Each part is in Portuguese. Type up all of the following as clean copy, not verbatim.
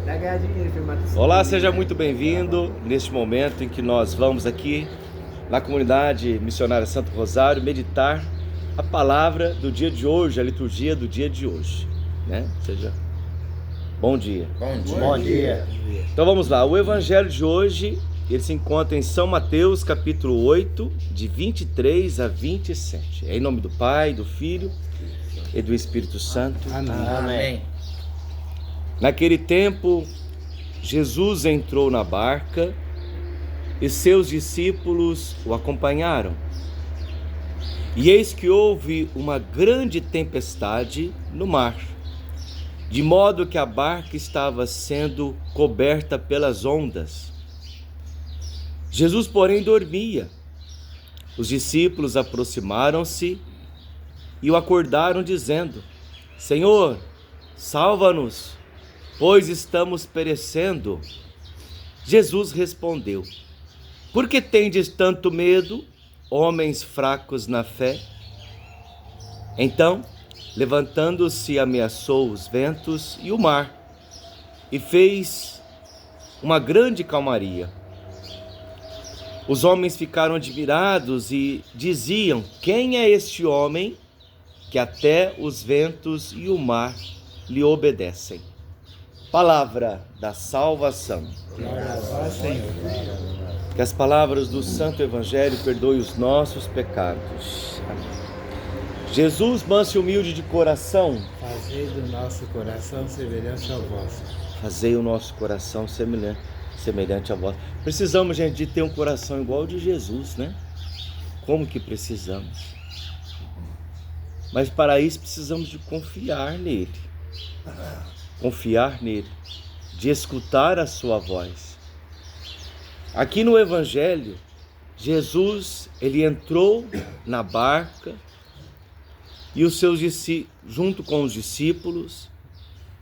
Vai ganhar dinheiro, filmar. Olá, seja muito bem-vindo neste momento em que nós vamos aqui na comunidade missionária Santo Rosário meditar a palavra do dia de hoje, a liturgia do dia de hoje, né? Seja bom dia. Bom dia. Então vamos lá, o evangelho de hoje, ele se encontra em São Mateus, capítulo 8, de 23 a 27. É em nome do Pai, do Filho e do Espírito Santo. Amém. Naquele tempo, Jesus entrou na barca e seus discípulos o acompanharam. E eis que houve uma grande tempestade no mar, de modo que a barca estava sendo coberta pelas ondas. Jesus, porém, dormia. Os discípulos aproximaram-se e o acordaram, dizendo: Senhor, salva-nos, pois estamos perecendo. Jesus respondeu: Por que tendes tanto medo, homens fracos na fé? Então, levantando-se, ameaçou os ventos e o mar, e fez uma grande calmaria. Os homens ficaram admirados e diziam: Quem é este homem que até os ventos e o mar lhe obedecem? Palavra da salvação. Glória a vós, Senhor. Que as palavras do Santo Evangelho perdoem os nossos pecados. Amém. Jesus, manso e humilde de coração, Fazei do nosso coração semelhante ao vosso. fazei o nosso coração semelhante a vós. Precisamos, gente, de ter um coração igual ao de Jesus, né? Como que precisamos? Mas para isso precisamos de confiar nele. Confiar nele, de escutar a sua voz. Aqui no Evangelho, Jesus, ele entrou na barca e os seus junto com os discípulos,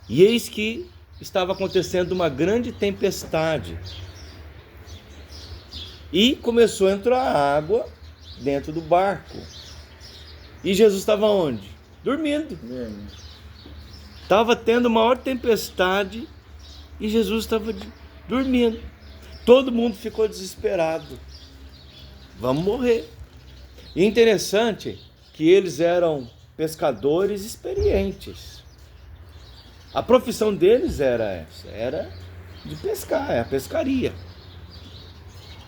e eis que estava acontecendo uma grande tempestade. E começou a entrar água dentro do barco. E Jesus estava onde? Dormindo. Estava tendo maior tempestade e Jesus estava dormindo. Todo mundo ficou desesperado. Vamos morrer. E interessante que eles eram pescadores experientes. A profissão deles era essa, era de pescar, é a pescaria.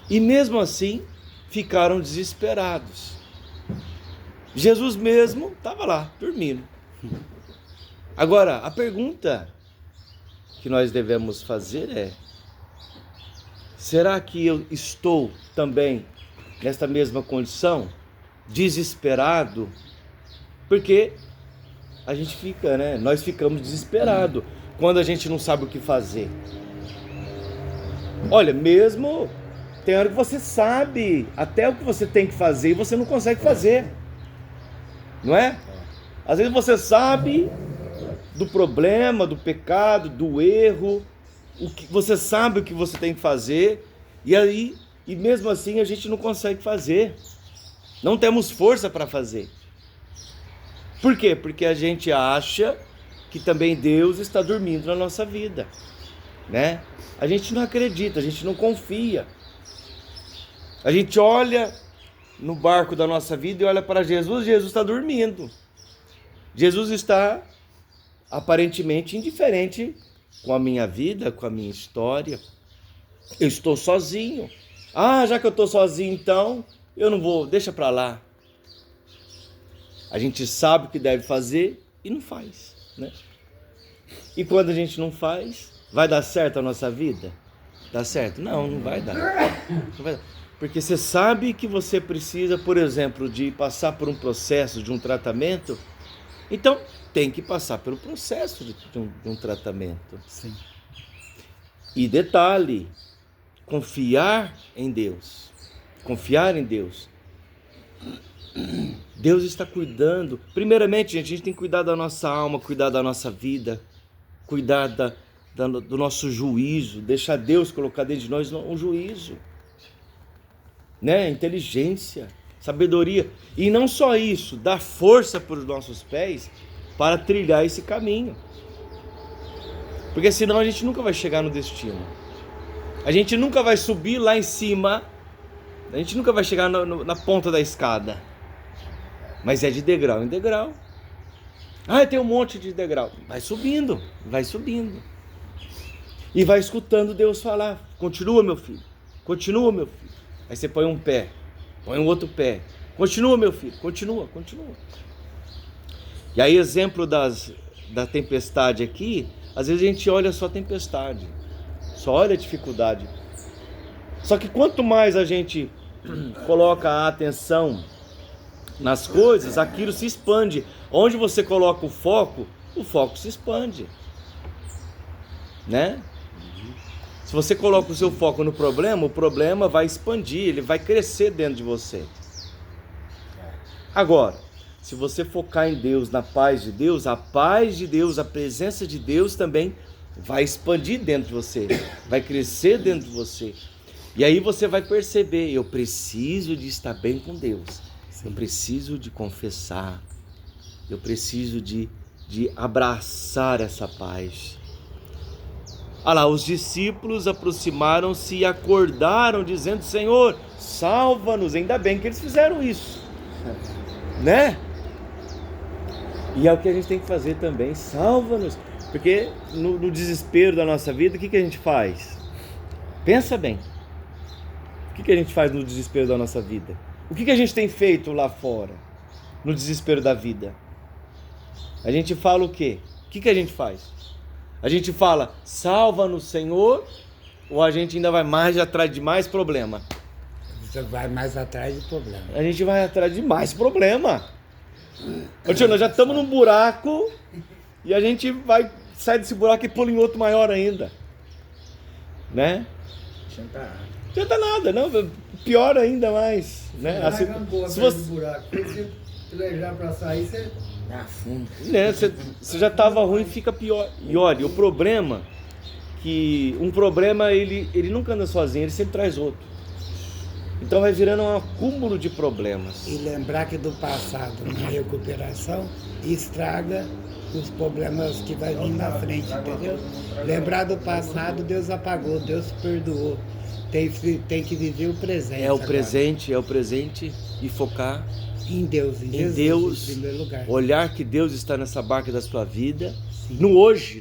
E mesmo assim, ficaram desesperados. Jesus mesmo estava lá, dormindo. Agora, a pergunta que nós devemos fazer é: será que eu estou também nesta mesma condição, desesperado? Porque a gente fica, né? Nós ficamos desesperados quando a gente não sabe o que fazer. Olha, mesmo tem hora que você sabe até o que você tem que fazer e você não consegue fazer, não é? Às vezes você sabe do problema, do pecado, do erro, você sabe o que você tem que fazer, e mesmo assim a gente não consegue fazer, não temos força para fazer. Por quê? Porque a gente acha que também Deus está dormindo na nossa vida, né? A gente não acredita, a gente não confia. A gente olha no barco da nossa vida e olha para Jesus, Jesus está dormindo. Jesus está aparentemente indiferente com a minha vida, com a minha história. Eu estou sozinho. Já que eu estou sozinho, então eu não vou, deixa para lá. A gente sabe o que deve fazer e não faz, né? E quando a gente não faz, vai dar certo a nossa vida? Dá certo? Não, não vai dar. Não vai dar. Porque você sabe que você precisa, por exemplo, de passar por um processo de um tratamento, então tem que passar pelo processo de um tratamento. Sim. E detalhe, confiar em Deus. Confiar em Deus. Deus está cuidando. Primeiramente, gente, a gente tem que cuidar da nossa alma, cuidar da nossa vida, cuidar do nosso juízo, deixar Deus colocar dentro de nós um juízo, né? Inteligência, sabedoria. E não só isso, dar força para os nossos pés para trilhar esse caminho. Porque senão a gente nunca vai chegar no destino. A gente nunca vai subir lá em cima. A gente nunca vai chegar na ponta da escada. Mas é de degrau em degrau. Ah, tem um monte de degrau. Vai subindo, vai subindo. E vai escutando Deus falar. Continua, meu filho. Continua, meu filho. Aí você põe um pé, põe um outro pé. Continua, meu filho. Continua, continua. E aí, exemplo da tempestade aqui, às vezes a gente olha só a tempestade, só olha a dificuldade. Só que quanto mais a gente coloca a atenção nas coisas, aquilo se expande. Onde você coloca o foco se expande, né? Se você coloca o seu foco no problema, o problema vai expandir, ele vai crescer dentro de você. Agora, se você focar em Deus, na paz de Deus, a paz de Deus, a presença de Deus também vai expandir dentro de você, vai crescer dentro de você. E aí você vai perceber, eu preciso de estar bem com Deus, eu preciso de confessar, eu preciso de abraçar essa paz. Olha lá, os discípulos aproximaram-se e acordaram, dizendo: Senhor, salva-nos. Ainda bem que eles fizeram isso, né? E é o que a gente tem que fazer também, salva-nos. Porque no desespero da nossa vida, o que a gente faz? Pensa bem. O que a gente faz no desespero da nossa vida? O que a gente tem feito lá fora, no desespero da vida? A gente fala o quê? O que a gente faz? A gente fala, salva-nos, Senhor, ou a gente ainda vai mais atrás de mais problema? Você vai mais atrás de problema. A gente vai atrás de mais problema. Ô tio, nós já estamos num buraco e a gente vai sair desse buraco e pula em outro maior ainda, né? Não adianta nada, não, pior ainda mais, né? Assim, se você buraco, você planejar para sair, você afunda, né? Você já estava ruim, fica pior. E olha, o problema que um problema ele nunca anda sozinho, ele sempre traz outro. Então vai virando um acúmulo de problemas. E lembrar que do passado, na recuperação, estraga os problemas que vai vir na frente, entendeu? Lembrar do passado, Deus apagou, Deus perdoou. Tem que viver o presente. É o presente e focar em Deus, em Jesus, em primeiro lugar. Olhar que Deus está nessa barca da sua vida. Sim. No hoje.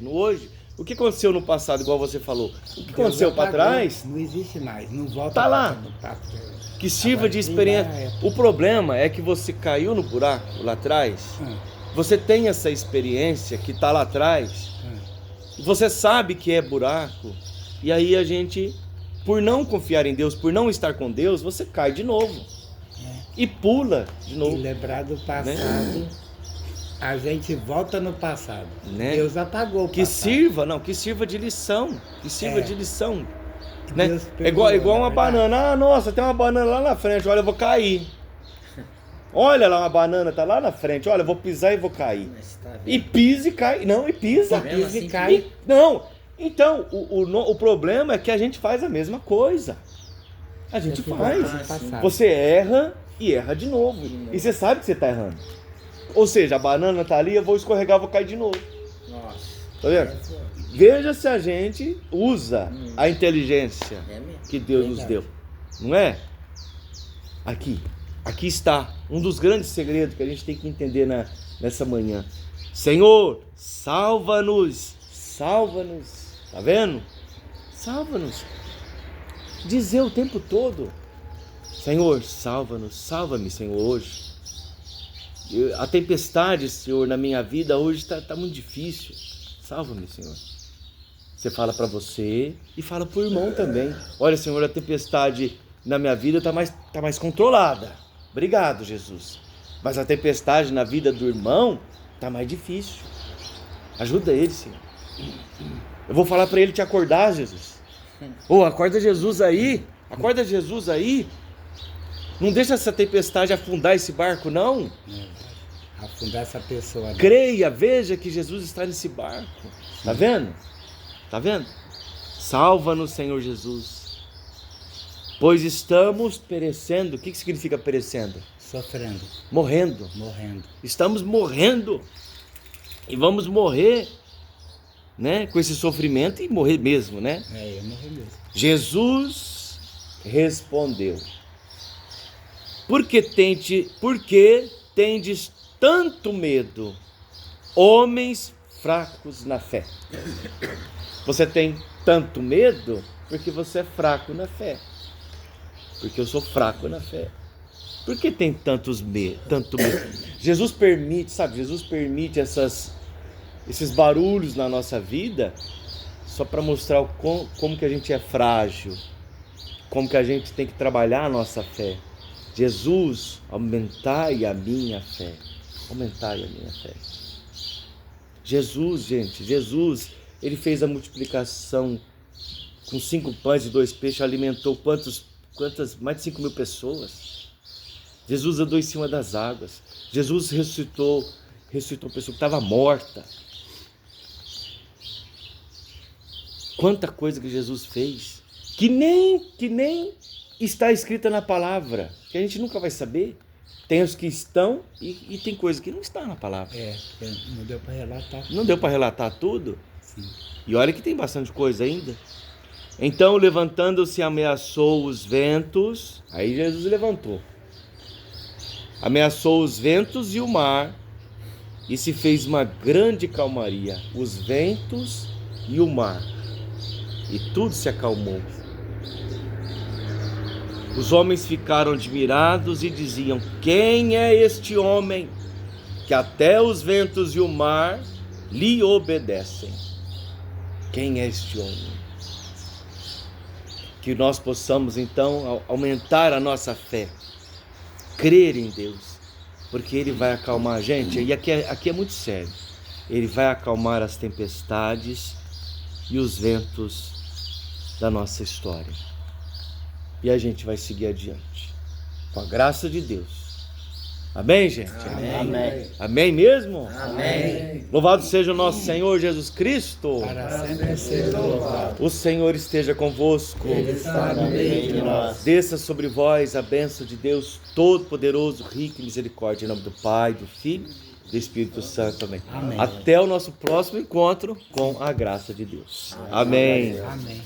O que aconteceu no passado, igual você falou? O que Deus aconteceu para trás? Não existe mais, não volta. Tá lá. Que sirva de experiência. O problema é que você caiu no buraco lá atrás. Você tem essa experiência que está lá atrás. Você sabe que é buraco. E aí a gente, por não confiar em Deus, por não estar com Deus, você cai de novo. E pula de novo. E lembrar do passado, né? A gente volta no passado, né? Deus apagou o passado. Que sirva de lição, de lição. Né? É igual uma banana. Ah, nossa, tem uma banana lá na frente, olha, eu vou cair. Olha lá, uma banana tá lá na frente, olha, eu vou pisar e vou cair. E pisa e cai. Não, e pisa. Pisa e cai. Não, então, o problema é que a gente faz a mesma coisa. A gente faz. Você erra e erra de novo. E você sabe que você está errando. Ou seja, a banana está ali, eu vou escorregar, vou cair de novo. Nossa. Tá vendo? Veja se a gente usa a inteligência que Deus nos deu. Não é? Aqui está um dos grandes segredos que a gente tem que entender nessa manhã. Senhor, salva-nos. Salva-nos. Tá vendo? Salva-nos. Dizer o tempo todo: Senhor, salva-nos, salva-me, Senhor, hoje. A tempestade, Senhor, na minha vida hoje está muito difícil. Salva-me, Senhor. Você fala para você e fala para o irmão também. Olha, Senhor, a tempestade na minha vida está mais controlada. Obrigado, Jesus. Mas a tempestade na vida do irmão está mais difícil. Ajuda ele, Senhor. Eu vou falar para ele te acordar, Jesus. Acorda Jesus aí. Acorda Jesus aí. Não deixa essa tempestade afundar esse barco, não. Afundar essa pessoa. Né? Creia, veja que Jesus está nesse barco. Tá vendo? Tá vendo? Salva-nos, Senhor Jesus. Pois estamos perecendo. O que significa perecendo? Sofrendo. Morrendo. Estamos morrendo. E vamos morrer né, com esse sofrimento e morrer mesmo, né? É, eu morri mesmo. Jesus respondeu: por que tendes tanto medo, homens fracos na fé? Você tem tanto medo porque você é fraco na fé. Porque eu sou fraco na fé. Por que tem tanto medo? Jesus permite, sabe? Jesus permite esses barulhos na nossa vida só para mostrar como que a gente é frágil, como que a gente tem que trabalhar a nossa fé. Jesus, aumentai a minha fé. Aumentai a minha fé. Jesus, gente, Jesus, ele fez a multiplicação com 5 pães e 2 peixes, alimentou quantas? Mais de 5.000 pessoas. Jesus andou em cima das águas. Jesus ressuscitou uma pessoa que estava morta. Quanta coisa que Jesus fez, que nem está escrita na palavra, que a gente nunca vai saber. Tem os que estão e tem coisa que não está na palavra. Não deu para relatar. Não deu para relatar tudo? Sim. E olha que tem bastante coisa ainda. Então, levantando-se, ameaçou os ventos. Aí Jesus levantou. Ameaçou os ventos e o mar, e se fez uma grande calmaria. Os ventos e o mar. E tudo se acalmou. Os homens ficaram admirados e diziam: quem é este homem que até os ventos e o mar lhe obedecem? Quem é este homem? Que nós possamos então aumentar a nossa fé, crer em Deus, porque Ele vai acalmar a gente. E aqui é muito sério. Ele vai acalmar as tempestades e os ventos da nossa história. E a gente vai seguir adiante, com a graça de Deus. Amém, gente? Amém. Amém mesmo? Amém. Louvado seja o nosso Senhor Jesus Cristo. Para sempre seja louvado. O Senhor esteja convosco. Ele está no meio de nós. Desça sobre vós a bênção de Deus Todo-Poderoso, rico em misericórdia, em nome do Pai, do Filho e do Espírito Santo. Amém. Amém. Até o nosso próximo encontro com a graça de Deus. Amém. Amém.